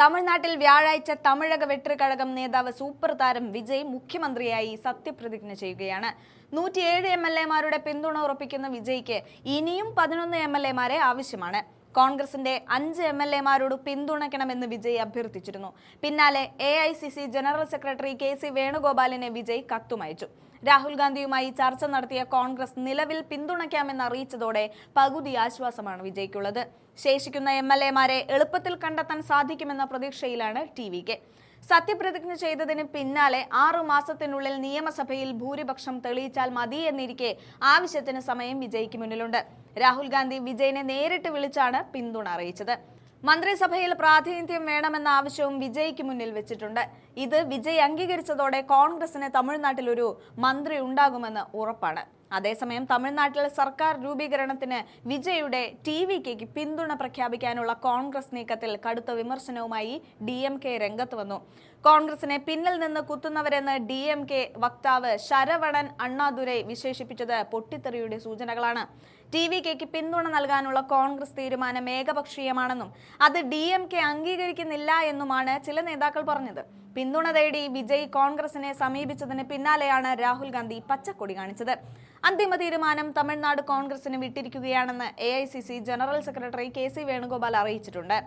തമിഴ്നാട്ടിൽ വ്യാഴാഴ്ച തമിഴക വെട്രിക്കഴകം നേതാവ് സൂപ്പർ താരം വിജയ് മുഖ്യമന്ത്രിയായി സത്യപ്രതിജ്ഞ ചെയ്യുകയാണ്. 107 MLA-മാരുടെ പിന്തുണ ഉറപ്പിക്കുന്ന വിജയ്ക്ക് ഇനിയും 11 MLA-മാരെ ആവശ്യമാണ്. കോൺഗ്രസിന്റെ 5 MLA-മാരോട് പിന്തുണയ്ക്കണമെന്ന് വിജയ് അഭ്യർത്ഥിച്ചിരുന്നു. പിന്നാലെ AICC ജനറൽ സെക്രട്ടറി KC വേണുഗോപാലിനെ വിജയ് കത്തുമയച്ചു. രാഹുൽ ഗാന്ധിയുമായി ചർച്ച നടത്തിയ കോൺഗ്രസ് നിലവിൽ പിന്തുണയ്ക്കാമെന്ന് അറിയിച്ചതോടെ പകുതി ആശ്വാസമാണ് വിജയ്ക്കുള്ളത്. ശേഷിക്കുന്ന MLA-മാരെ എളുപ്പത്തിൽ കണ്ടെത്താൻ സാധിക്കുമെന്ന പ്രതീക്ഷയിലാണ് TVK. സത്യപ്രതിജ്ഞ ചെയ്തതിന് പിന്നാലെ 6 മാസത്തിനുള്ളിൽ നിയമസഭയിൽ ഭൂരിപക്ഷം തെളിയിച്ചാൽ മതി എന്നിരിക്കെ ആവശ്യത്തിന് സമയം വിജയ്ക്ക് മുന്നിലുണ്ട്. രാഹുൽ ഗാന്ധി വിജയിനെ നേരിട്ട് വിളിച്ചാണ് പിന്തുണ അറിയിച്ചത്. മന്ത്രിസഭയിൽ പ്രാതിനിധ്യം വേണമെന്ന ആവശ്യവും വിജയ്ക്ക് മുന്നിൽ വെച്ചിട്ടുണ്ട്. ഇത് വിജയ് അംഗീകരിച്ചതോടെ കോൺഗ്രസിന് തമിഴ്നാട്ടിൽ ഒരു മന്ത്രി ഉണ്ടാകുമെന്ന് ഉറപ്പാണ്. അതേസമയം തമിഴ്നാട്ടിൽ സർക്കാർ രൂപീകരണത്തിന് വിജയുടെ TVKക്ക് പിന്തുണ പ്രഖ്യാപിക്കാനുള്ള കോൺഗ്രസ് നീക്കത്തിൽ കടുത്ത വിമർശനവുമായി DMK രംഗത്ത് വന്നു. കോൺഗ്രസിനെ പിന്നിൽ നിന്ന് കുത്തുന്നവരെന്ന് DMK വക്താവ് ശരവണൻ അണ്ണാദുരൈ വിശേഷിപ്പിച്ചത് പൊട്ടിത്തെറിയുടെ സൂചനകളാണ്. TVKക്ക് പിന്തുണ നൽകാനുള്ള കോൺഗ്രസ് തീരുമാനം ഏകപക്ഷീയമാണെന്നും അത് DMK അംഗീകരിക്കുന്നില്ല എന്നുമാണ് ചില നേതാക്കൾ പറഞ്ഞത്. പിന്തുണ തേടി വിജയ് കോൺഗ്രസിനെ സമീപിച്ചതിന് പിന്നാലെയാണ് രാഹുൽ ഗാന്ധി പച്ചക്കൊടി കാണിച്ചത്. അന്തിമ തീരുമാനം തമിഴ്നാട് കോൺഗ്രസിന് വിട്ടിരിക്കുകയാണെന്ന് AICC general secretary KC Venugopal അറിയിച്ചിട്ടുണ്ട്.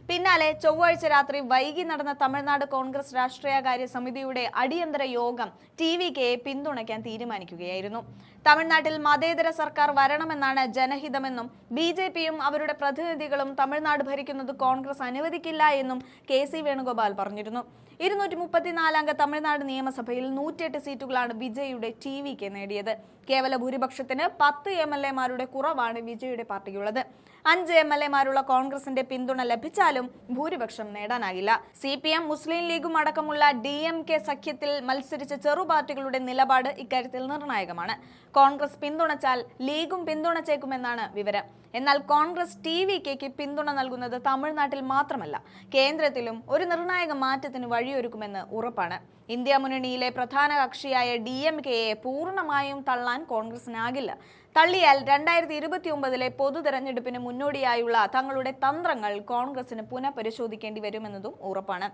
പിന്നാലെ ചൊവ്വാഴ്ച രാത്രി വൈകി നടന്ന തമിഴ്നാട് കോൺഗ്രസ് രാഷ്ട്രീയകാര്യ സമിതിയുടെ അടിയന്തര യോഗം TVKയെ പിന്തുണയ്ക്കാൻ തീരുമാനിക്കുകയായിരുന്നു. തമിഴ്നാട്ടിൽ മതേതര സർക്കാർ വരണമെന്നാണ് ജനഹിതമെന്നും BJPയും അവരുടെ പ്രതിനിധികളും തമിഴ്നാട് ഭരിക്കുന്നത് കോൺഗ്രസ് അനുവദിക്കില്ല എന്നും KC വേണുഗോപാൽ പറഞ്ഞിരുന്നു. 234 അംഗ തമിഴ്നാട് നിയമസഭയിൽ 108 സീറ്റുകളാണ് വിജയുടെ TVK നേടിയത്. കേവല ഭൂരിപക്ഷത്തിന് 10 MLA-മാരുടെ കുറവാണ് വിജയുടെ പാർട്ടിക്കുള്ളത്. 5 MLA-മാരുള്ള കോൺഗ്രസിന്റെ പിന്തുണ ലഭിച്ചാലും ഭൂരിപക്ഷം നേടാനാകില്ല. CPM, മുസ്ലിം ലീഗും അടക്കമുള്ള DMK സഖ്യത്തിൽ മത്സരിച്ച ചെറു പാർട്ടികളുടെ നിലപാട് ഇക്കാര്യത്തിൽ നിർണായകമാണ്. കോൺഗ്രസ് പിന്തുണച്ചാൽ ലീഗും പിന്തുണച്ചേക്കുമെന്നാണ് വിവരം. എന്നാൽ കോൺഗ്രസ് TVKക്ക് പിന്തുണ നൽകുന്നത് തമിഴ്നാട്ടിൽ മാത്രമല്ല, കേന്ദ്രത്തിലും ഒരു നിർണായക മാറ്റത്തിന് വഴിയൊരുക്കുമെന്ന് ഉറപ്പാണ്. ഇന്ത്യ മുന്നണിയിലെ പ്രധാന കക്ഷിയായ DMKയെ പൂർണ്ണമായും തള്ളാൻ കോൺഗ്രസിനാകില്ല. തള്ളിയാൽ 2029 പൊതു തെരഞ്ഞെടുപ്പിന് മുന്നോടിയായുള്ള തങ്ങളുടെ തന്ത്രങ്ങൾ കോൺഗ്രസിന് പുനഃപരിശോധിക്കേണ്ടി വരുമെന്നതും ഉറപ്പാണ്.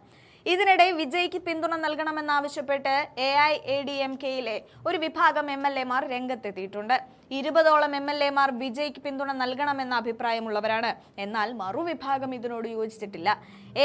ഇതിനിടെ വിജയ്ക്ക് പിന്തുണ നൽകണമെന്നാവശ്യപ്പെട്ട് AIADMKയിലെ ഒരു വിഭാഗം MLA-മാർ രംഗത്തെത്തിയിട്ടുണ്ട്. 20ഓളം MLA-മാർ വിജയ്ക്ക് പിന്തുണ നൽകണമെന്ന അഭിപ്രായമുള്ളവരാണ്. എന്നാൽ മറുവിഭാഗം ഇതിനോട് യോജിച്ചിട്ടില്ല.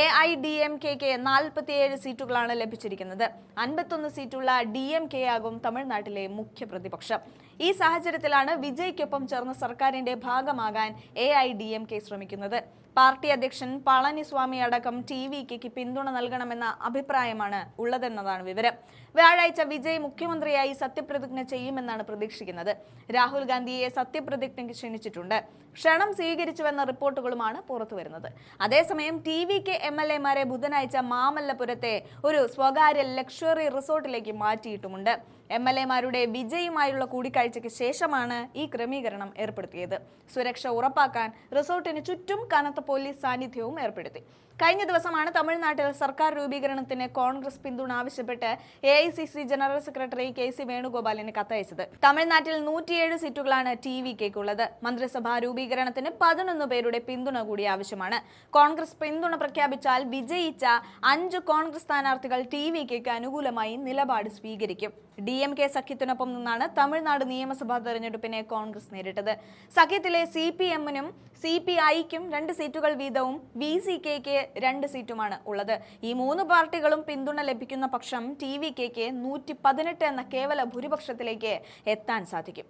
AIADMKക്ക് 47 സീറ്റുകളാണ് ലഭിച്ചിരിക്കുന്നത്. 51 സീറ്റുള്ള DMK-ആകും തമിഴ്നാട്ടിലെ മുഖ്യ പ്രതിപക്ഷം. ഈ സാഹചര്യത്തിലാണ് വിജയ്ക്കൊപ്പം ചേർന്ന് സർക്കാരിന്റെ ഭാഗമാകാൻ AIADMK ശ്രമിക്കുന്നത്. പാർട്ടി അധ്യക്ഷൻ പളനിസ്വാമി അടക്കം TVKക്ക് പിന്തുണ നൽകണമെന്ന അഭിപ്രായമാണ് ഉള്ളതെന്നതാണ് വിവരം. വ്യാഴാഴ്ച വിജയ് മുഖ്യമന്ത്രിയായി സത്യപ്രതിജ്ഞ ചെയ്യുമെന്നാണ് പ്രതീക്ഷിക്കുന്നത്. രാഹുൽ ഗാന്ധിയെ സത്യപ്രതിജ്ഞയ്ക്ക് ക്ഷണിച്ചിട്ടുണ്ട്. ക്ഷണം സ്വീകരിച്ചുവെന്ന റിപ്പോർട്ടുകളുമാണ് പുറത്തുവരുന്നത്. അതേസമയം TVK MLA-മാരെ ബുധനാഴ്ച മാമല്ലപുരത്തെ ഒരു സ്വകാര്യ ലക്ഷറി റിസോർട്ടിലേക്ക് മാറ്റിയിട്ടുമുണ്ട്. MLA-മാരുടെ വിജയുമായുള്ള കൂടിക്കാഴ്ചയ്ക്ക് ശേഷമാണ് ഈ ക്രമീകരണം ഏർപ്പെടുത്തിയത്. സുരക്ഷ ഉറപ്പാക്കാൻ റിസോർട്ടിന് ചുറ്റും കനത്ത പോലീസ് സാന്നിധ്യവും ഏർപ്പെടുത്തി. കഴിഞ്ഞ ദിവസമാണ് തമിഴ്നാട്ടിൽ സർക്കാർ രൂപീകരണത്തിന് കോൺഗ്രസ് പിന്തുണ ആവശ്യപ്പെട്ട് AICC ജനറൽ സെക്രട്ടറി KC വേണുഗോപാലിന് കത്തയച്ചത്. തമിഴ്നാട്ടിൽ 107 സീറ്റുകളാണ് TVKക്കുള്ളത്. മന്ത്രിസഭാ രൂപീകരണത്തിന് 11 പേരുടെ പിന്തുണ കൂടി ആവശ്യമാണ്. കോൺഗ്രസ് പിന്തുണ പ്രഖ്യാപിച്ചാൽ വിജയിച്ച 5 കോൺഗ്രസ് സ്ഥാനാർത്ഥികൾ TVKക്ക് അനുകൂലമായി നിലപാട് സ്വീകരിക്കും. DMK സഖ്യത്തിനൊപ്പം നിന്നാണ് തമിഴ്നാട് നിയമസഭാ തെരഞ്ഞെടുപ്പിനെ കോൺഗ്രസ് നേരിട്ടത്. സഖ്യത്തിലെ CPM-നും CPI-ക്കും 2 സീറ്റുകൾ വീതവും VCKക്ക് 2 സീറ്റുമാണ് ഉള്ളത്. ഈ 3 പാർട്ടികളും പിന്തുണ ലഭിക്കുന്ന പക്ഷം TVKക്ക് 118 എന്ന കേവല ഭൂരിപക്ഷത്തിലേക്ക് എത്താൻ സാധിക്കും.